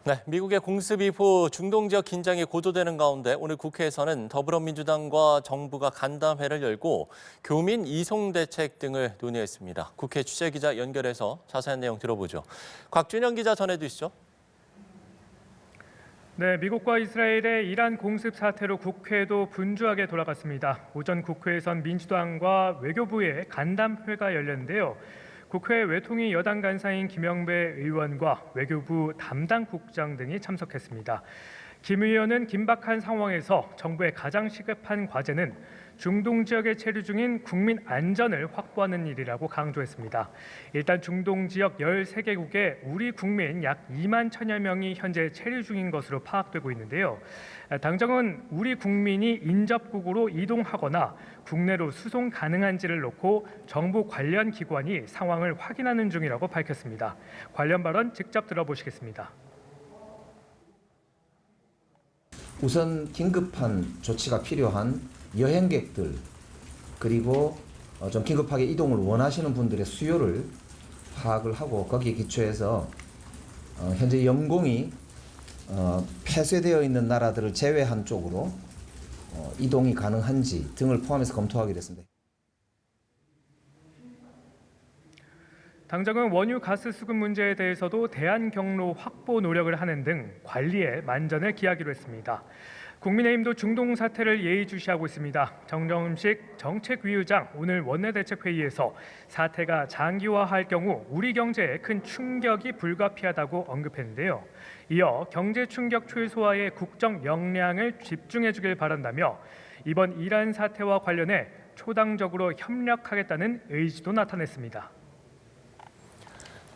네, 미국의 공습 이후 중동 지역 긴장이 고조되는 가운데 오늘 국회에서는 더불어민주당과 정부가 간담회를 열고 교민 이송 대책 등을 논의했습니다. 국회 취재기자 연결해서 자세한 내용 들어보죠. 곽준영 기자 전해주시죠. 네, 미국과 이스라엘의 이란 공습 사태로 국회도 분주하게 돌아갔습니다. 오전 국회에선 민주당과 외교부의 간담회가 열렸는데요. 국회 외통위 여당 간사인 김영배 의원과 외교부 담당 국장 등이 참석했습니다. 김 의원은 긴박한 상황에서 정부의 가장 시급한 과제는 중동 지역에 체류 중인 국민 안전을 확보하는 일이라고 강조했습니다. 일단 중동 지역 13개국에 우리 국민 약 2만 1천여 명이 현재 체류 중인 것으로 파악되고 있는데요. 당정은 우리 국민이 인접국으로 이동하거나 국내로 수송 가능한지를 놓고 정부 관련 기관이 상황을 확인하는 중이라고 밝혔습니다. 관련 발언 직접 들어보시겠습니다. 우선 긴급한 조치가 필요한 여행객들 그리고 좀 긴급하게 이동을 원하시는 분들의 수요를 파악을 하고 거기에 기초해서 현재 영공이 폐쇄되어 있는 나라들을 제외한 쪽으로 이동이 가능한지 등을 포함해서 검토하게 됐습니다. 당정은 원유 가스 수급 문제에 대해서도 대안 경로 확보 노력을 하는 등 관리에 만전을 기하기로 했습니다. 국민의힘도 중동 사태를 예의주시하고 있습니다. 정정식 정책위의장 오늘 원내대책회의에서 사태가 장기화할 경우 우리 경제에 큰 충격이 불가피하다고 언급했는데요. 이어 경제 충격 최소화에 국정 역량을 집중해 주길 바란다며 이번 이란 사태와 관련해 초당적으로 협력하겠다는 의지도 나타냈습니다.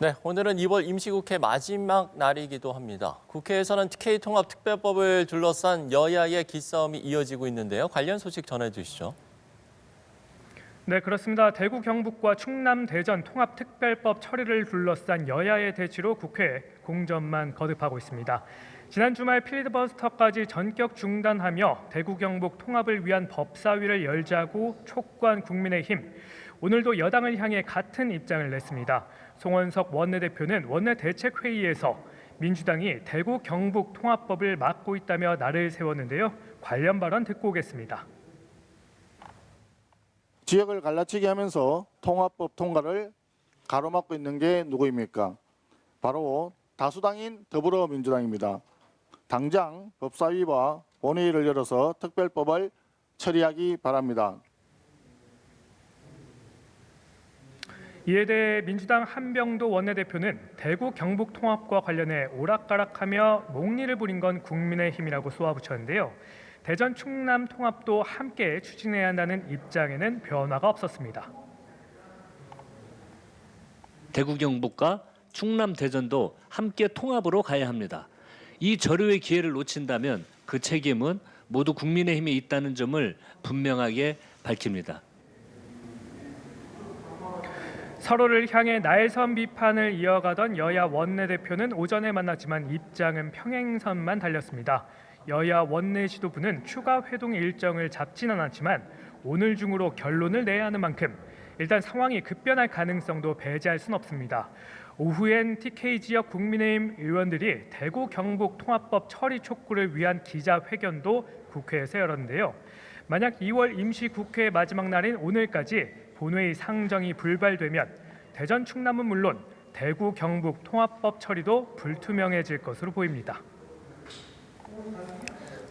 네, 오늘은 2월 임시국회 마지막 날이기도 합니다. 국회에서는 TK통합특별법을 둘러싼 여야의 기싸움이 이어지고 있는데요. 관련 소식 전해주시죠. 네, 그렇습니다. 대구 경북과 충남 대전 통합특별법 처리를 둘러싼 여야의 대치로 국회 공전만 거듭하고 있습니다. 지난 주말 필리버스터까지 전격 중단하며 대구 경북 통합을 위한 법사위를 열자고 촉구한 국민의힘. 오늘도 여당을 향해 같은 입장을 냈습니다. 송원석 원내대표는 원내대책회의에서 민주당이 대구 경북 통합법을 막고 있다며 날을 세웠는데요. 관련 발언 듣고 오겠습니다. 지역을 갈라치게 하면서 통합법 통과를 가로막고 있는 게 누구입니까? 바로 다수당인 더불어민주당입니다. 당장 법사위와 본회의를 열어서 특별법을 처리하기 바랍니다. 이에 대해 민주당 한병도 원내대표는 대구 경북 통합과 관련해 오락가락하며 목리를 부린 건 국민의힘이라고 쏘아붙였는데요. 대전 충남 통합도 함께 추진해야 한다는 입장에는 변화가 없었습니다. 대구 경북과 충남 대전도 함께 통합으로 가야 합니다. 이 절호의 기회를 놓친다면 그 책임은 모두 국민의힘에 있다는 점을 분명하게 밝힙니다. 서로를 향해 날선 비판을 이어가던 여야 원내대표는 오전에 만났지만 입장은 평행선만 달렸습니다. 여야 원내 지도부는 추가 회동 일정을 잡진 않았지만 오늘 중으로 결론을 내야 하는 만큼 일단 상황이 급변할 가능성도 배제할 순 없습니다. 오후엔 TK 지역 국민의힘 의원들이 대구 경북 통합법 처리 촉구를 위한 기자회견도 국회에서 열었는데요. 만약 2월 임시국회 마지막 날인 오늘까지 본회의 상정이 불발되면 대전 충남은 물론 대구 경북 통합법 처리도 불투명해질 것으로 보입니다.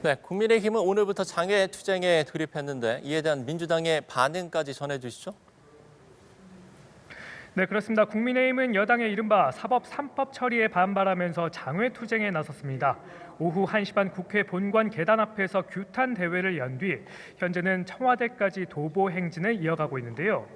네, 국민의힘은 오늘부터 장외투쟁에 돌입했는데 이에 대한 민주당의 반응까지 전해주시죠. 네, 그렇습니다. 국민의힘은 여당의 이른바 사법 3법 처리에 반발하면서 장외투쟁에 나섰습니다. 오후 1시 반 국회 본관 계단 앞에서 규탄 대회를 연 뒤 현재는 청와대까지 도보 행진을 이어가고 있는데요.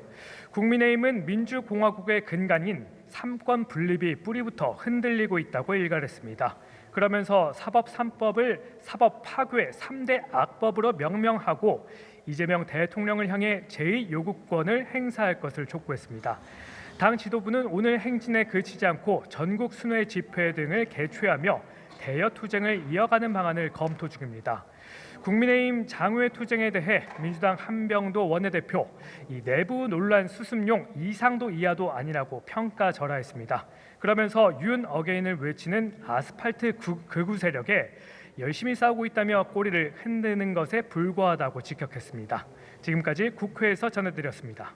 국민의힘은 민주공화국의 근간인 삼권 분립이 뿌리부터 흔들리고 있다고 일갈했습니다. 그러면서 사법 3법을 사법 파괴 3대 악법으로 명명하고 이재명 대통령을 향해 제2요구권을 행사할 것을 촉구했습니다. 당 지도부는 오늘 행진에 그치지 않고 전국 순회 집회 등을 개최하며 대여 투쟁을 이어가는 방안을 검토 중입니다. 국민의힘 장외 투쟁에 대해 민주당 한병도 원내대표 이 내부 논란 수습용 이상도 이하도 아니라고 평가절하했습니다. 그러면서 윤 어게인을 외치는 아스팔트 극우 세력에 열심히 싸우고 있다며 꼬리를 흔드는 것에 불과하다고 직격했습니다. 지금까지 국회에서 전해드렸습니다.